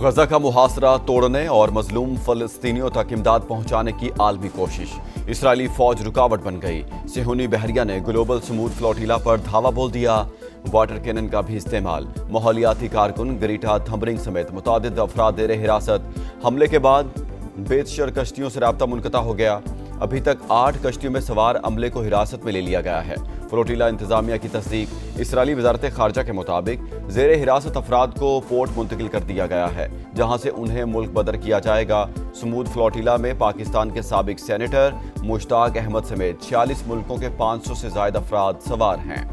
غزہ کا محاصرہ توڑنے اور مظلوم فلسطینیوں تک امداد پہنچانے کی عالمی کوشش۔ اسرائیلی فوج رکاوٹ بن گئی۔ صہیونی بحریہ نے گلوبل سمود فلوٹیلا پر دھاوا بول دیا۔ واٹر کینن کا بھی استعمال۔ ماحولیاتی کارکن گریٹا تھمبرنگ سمیت متعدد افراد زیر حراست۔ حملے کے بعد بیتشر کشتیوں سے رابطہ منقطع ہو گیا۔ ابھی تک 8 کشتیوں میں سوار عملے کو حراست میں لے لیا گیا ہے۔ فلوٹیلا انتظامیہ کی تصدیق۔ اسرائیلی وزارت خارجہ کے مطابق زیر حراست افراد کو پورٹ منتقل کر دیا گیا ہے، جہاں سے انہیں ملک بدر کیا جائے گا۔ سمود فلوٹیلا میں پاکستان کے سابق سینیٹر مشتاق احمد سمیت 46 ملکوں کے 500 سے زائد افراد سوار ہیں۔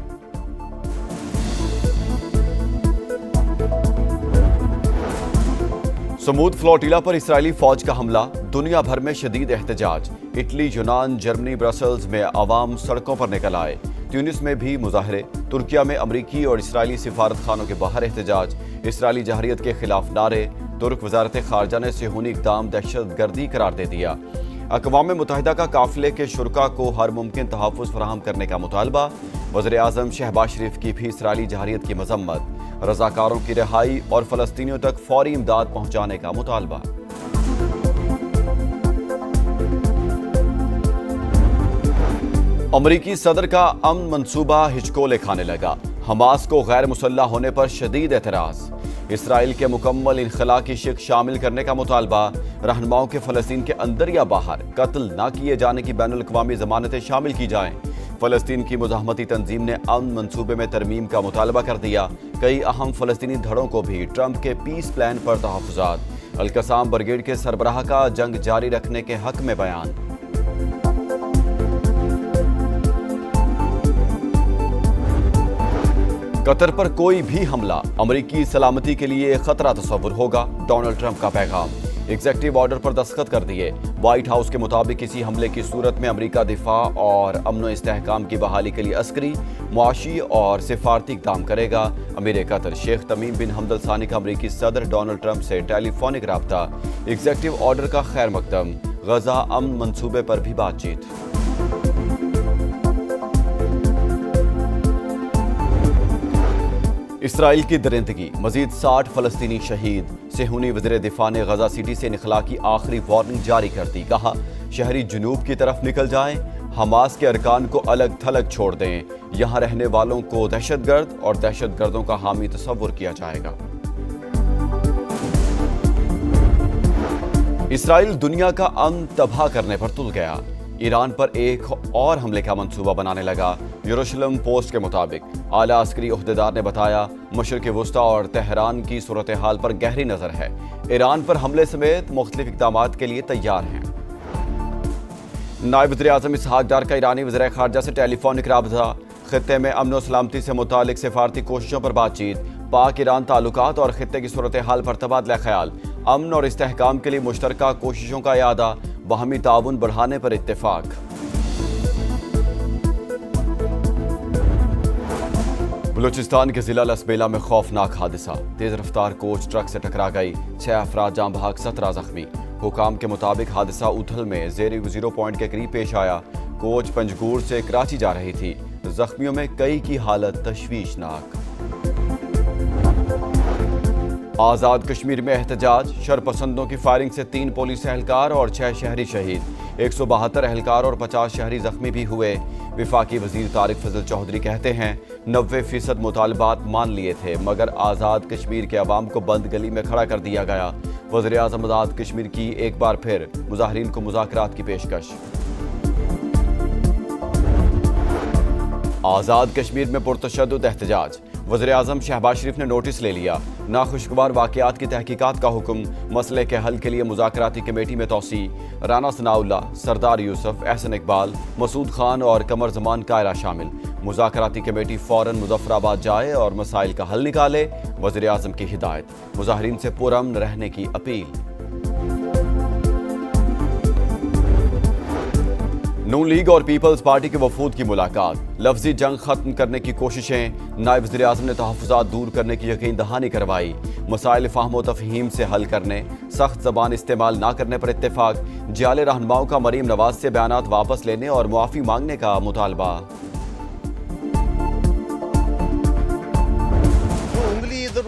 سمود فلوٹیلا پر اسرائیلی فوج کا حملہ، دنیا بھر میں شدید احتجاج۔ اٹلی، یونان، جرمنی، برسلز میں عوام سڑکوں پر نکل آئے۔ تیونس میں بھی مظاہرے۔ ترکیہ میں امریکی اور اسرائیلی سفارت خانوں کے باہر احتجاج۔ اسرائیلی جارحیت کے خلاف نعرے۔ ترک وزارت خارجہ نے صہیونی اقدام دہشت گردی قرار دے دیا۔ اقوام متحدہ کا قافلے کے شرکاء کو ہر ممکن تحفظ فراہم کرنے کا مطالبہ۔ وزیر اعظم شہباز شریف کی بھی اسرائیلی جارحیت کی مذمت۔ رضاکاروں کی رہائی اور فلسطینیوں تک فوری امداد پہنچانے کا مطالبہ۔ امریکی صدر کا امن منصوبہ ہچکولے کھانے لگا۔ حماس کو غیر مسلح ہونے پر شدید اعتراض۔ اسرائیل کے مکمل انخلاء کی شق شامل کرنے کا مطالبہ۔ رہنماؤں کے فلسطین کے اندر یا باہر قتل نہ کیے جانے کی بین الاقوامی ضمانتیں شامل کی جائیں۔ فلسطین کی مزاحمتی تنظیم نے امن منصوبے میں ترمیم کا مطالبہ کر دیا۔ کئی اہم فلسطینی دھڑوں کو بھی ٹرمپ کے پیس پلان پر تحفظات۔ القسام بریگیڈ کے سربراہ کا جنگ جاری رکھنے کے حق میں بیان۔ قطر پر کوئی بھی حملہ امریکی سلامتی کے لیے خطرہ تصور ہوگا، ڈونلڈ ٹرمپ کا پیغام۔ ایگزیکٹو آرڈر پر دستخط کر دیے۔ وائٹ ہاؤس کے مطابق کسی حملے کی صورت میں امریکہ دفاع اور امن و استحکام کی بحالی کے لیے عسکری، معاشی اور سفارتی اقدام کرے گا۔ امیر قطر شیخ تمیم بن حمد الثانی کا امریکی صدر ڈونلڈ ٹرمپ سے ٹیلی فونک رابطہ۔ ایگزیکٹو آرڈر کا خیر مقدم۔ غزہ امن منصوبے پر بھی بات چیت۔ اسرائیل کی درندگی، مزید 60 فلسطینی شہید۔ صہیونی وزیر دفاع نے غزہ سٹی سے انخلاء کی آخری وارننگ جاری کر دی۔ کہا شہری جنوب کی طرف نکل جائیں، حماس کے ارکان کو الگ تھلگ چھوڑ دیں، یہاں رہنے والوں کو دہشت گرد اور دہشت گردوں کا حامی تصور کیا جائے گا۔ اسرائیل دنیا کا امن تباہ کرنے پر تل گیا۔ ایران پر ایک اور حملے کا منصوبہ بنانے لگا۔ یروشلم پوسٹ کے مطابق اعلیٰ عسکری عہدیدار نے بتایا مشرق وسطی اور تہران کی صورتحال پر گہری نظر ہے۔ ایران پر حملے سمیت مختلف اقدامات کے لیے تیار ہیں۔ نائب وزیر اعظم اسحاق ڈار کا ایرانی وزیر خارجہ سے ٹیلی فونک رابطہ۔ خطے میں امن و سلامتی سے متعلق سفارتی کوششوں پر بات چیت۔ پاک ایران تعلقات اور خطے کی صورتحال پر تبادلہ خیال۔ امن اور استحکام کے لیے مشترکہ کوششوں کا اعادہ۔ باہمی تعاون بڑھانے پر اتفاق۔ بلوچستان کے ضلع لسبیلا میں خوفناک حادثہ۔ تیز رفتار کوچ ٹرک سے ٹکرا گئی، 6 افراد جاں بحق، 17 زخمی۔ حکام کے مطابق حادثہ اوتھل میں زیرو پوائنٹ کے قریب پیش آیا۔ کوچ پنجگور سے کراچی جا رہی تھی۔ زخمیوں میں کئی کی حالت تشویشناک۔ آزاد کشمیر میں احتجاج، شرپسندوں کی فائرنگ سے 3 پولیس اہلکار اور 6 شہری شہید۔ 172 اہلکار اور 50 شہری زخمی بھی ہوئے۔ وفاقی وزیر طارق فضل چودھری کہتے ہیں 90% مطالبات مان لیے تھے، مگر آزاد کشمیر کے عوام کو بند گلی میں کھڑا کر دیا گیا۔ وزیر اعظم آزاد کشمیر کی ایک بار پھر مظاہرین کو مذاکرات کی پیشکش۔ آزاد کشمیر میں پرتشدد احتجاج، وزیر اعظم شہباز شریف نے نوٹس لے لیا۔ ناخوشگوار واقعات کی تحقیقات کا حکم، مسئلے کے حل کے لیے مذاکراتی کمیٹی میں توسیع۔ رانا ثناءاللہ، سردار یوسف، احسن اقبال، مسعود خان اور قمر زمان کائرہ شامل۔ مذاکراتی کمیٹی فوراً مظفر آباد جائے اور مسائل کا حل نکالے، وزیر اعظم کی ہدایت۔ مظاہرین سے پرامن رہنے کی اپیل۔ نون لیگ اور پیپلز پارٹی کے وفود کی ملاقات، لفظی جنگ ختم کرنے کی کوششیں۔ نائب وزیر اعظم نے تحفظات دور کرنے کی یقین دہانی کروائی۔ مسائل فہم و تفہیم سے حل کرنے، سخت زبان استعمال نہ کرنے پر اتفاق۔ جعلی رہنماؤں کا مریم نواز سے بیانات واپس لینے اور معافی مانگنے کا مطالبہ۔ جو انگلی ادھر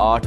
8